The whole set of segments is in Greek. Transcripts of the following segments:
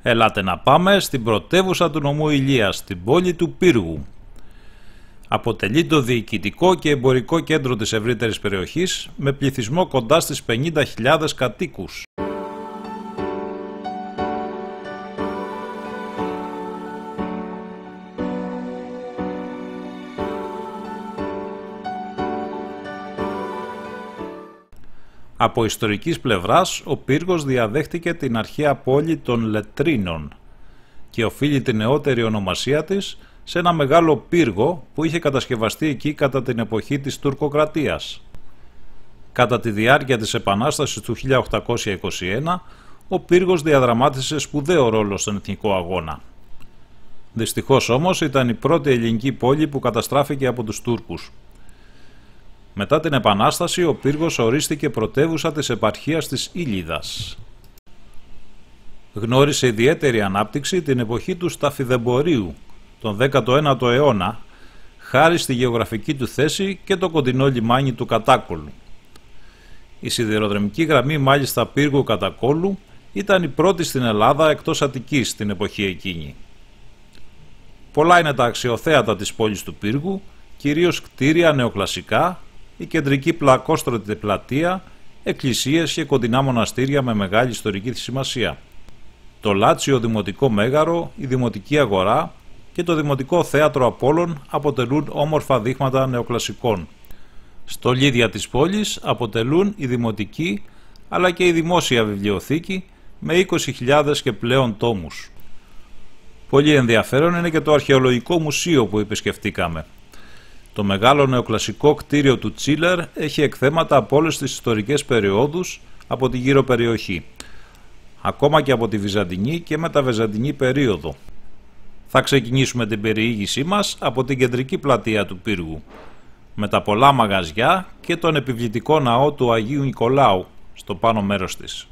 Ελάτε να πάμε στην πρωτεύουσα του νομού Ηλίας, στην πόλη του Πύργου. Αποτελεί το διοικητικό και εμπορικό κέντρο της ευρύτερης περιοχής με πληθυσμό κοντά στις 50.000 κατοίκους. Από ιστορικής πλευράς, ο Πύργος διαδέχτηκε την αρχαία πόλη των Λετρίνων και οφείλει την νεότερη ονομασία της σε ένα μεγάλο πύργο που είχε κατασκευαστεί εκεί κατά την εποχή της τουρκοκρατίας. Κατά τη διάρκεια της Επανάστασης του 1821, ο Πύργος διαδραμάτισε σπουδαίο ρόλο στον εθνικό αγώνα. Δυστυχώς όμως ήταν η πρώτη ελληνική πόλη που καταστράφηκε από τους Τούρκους. Μετά την Επανάσταση, ο Πύργος ορίστηκε πρωτεύουσα της επαρχίας της Ήλιδας. Γνώρισε ιδιαίτερη ανάπτυξη την εποχή του σταφιδεμπορίου, τον 19ο αιώνα, χάρη στη γεωγραφική του θέση και το κοντινό λιμάνι του Κατάκολλου. Η σιδηροδρομική γραμμή μάλιστα Πύργου Κατακόλλου ήταν η πρώτη στην Ελλάδα εκτός Αττικής στην εποχή εκείνη. Πολλά είναι τα αξιοθέατα της πόλης του Πύργου, κυρίως κτίρια νεοκλασικά, η κεντρική πλακόστρωτη πλατεία, εκκλησίες και κοντινά μοναστήρια με μεγάλη ιστορική σημασία. Το Λάτσιο Δημοτικό Μέγαρο, η Δημοτική Αγορά και το Δημοτικό Θέατρο Απόλλων αποτελούν όμορφα δείγματα νεοκλασικών. Στολίδια της πόλης αποτελούν η Δημοτική αλλά και η Δημόσια Βιβλιοθήκη με 20.000 και πλέον τόμους. Πολύ ενδιαφέρον είναι και το Αρχαιολογικό Μουσείο που επισκεφτήκαμε. Το μεγάλο νεοκλασικό κτίριο του Τσίλερ έχει εκθέματα από όλες τις ιστορικές περιόδους από τη γύρω περιοχή, ακόμα και από τη Βυζαντινή και μεταβυζαντινή περίοδο. Θα ξεκινήσουμε την περιήγησή μας από την κεντρική πλατεία του Πύργου, με τα πολλά μαγαζιά και τον επιβλητικό ναό του Αγίου Νικολάου στο πάνω μέρος της.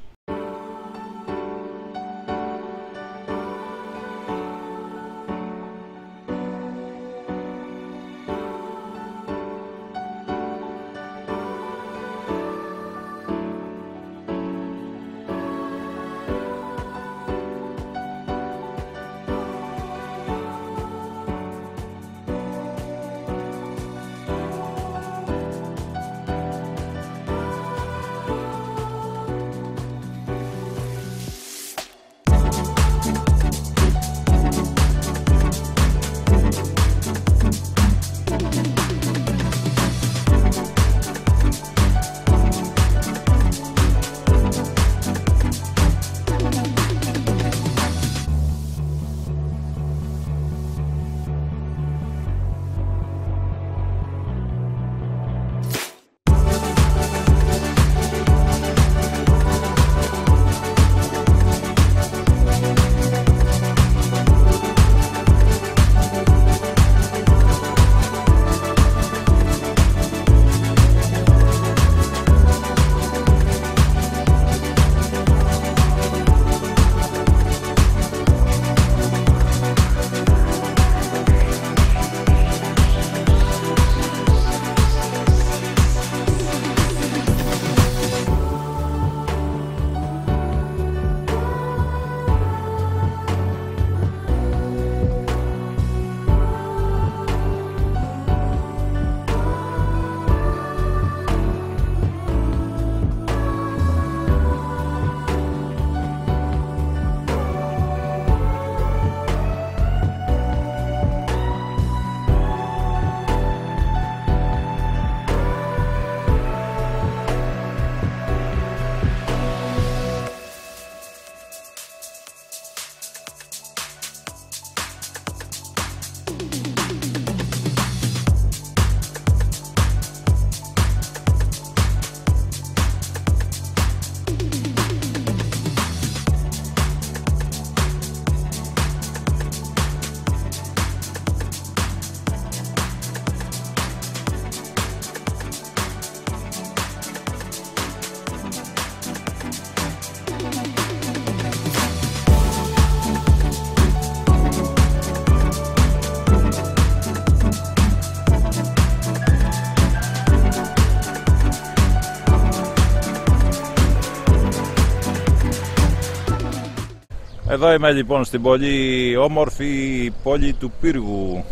Εδώ είμαι λοιπόν στην πολύ όμορφη πόλη του Πύργου,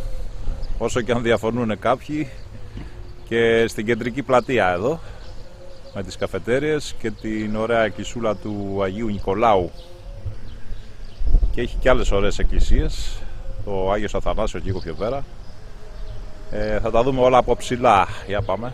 όσο και αν διαφωνούν κάποιοι, και στην κεντρική πλατεία εδώ, με τις καφετέριες και την ωραία εκκλησούλα του Αγίου Νικολάου. Και έχει και άλλες ωραίες εκκλησίες, το Άγιος Αθανάσιος λίγο πιο πέρα. Θα τα δούμε όλα από ψηλά, για πάμε.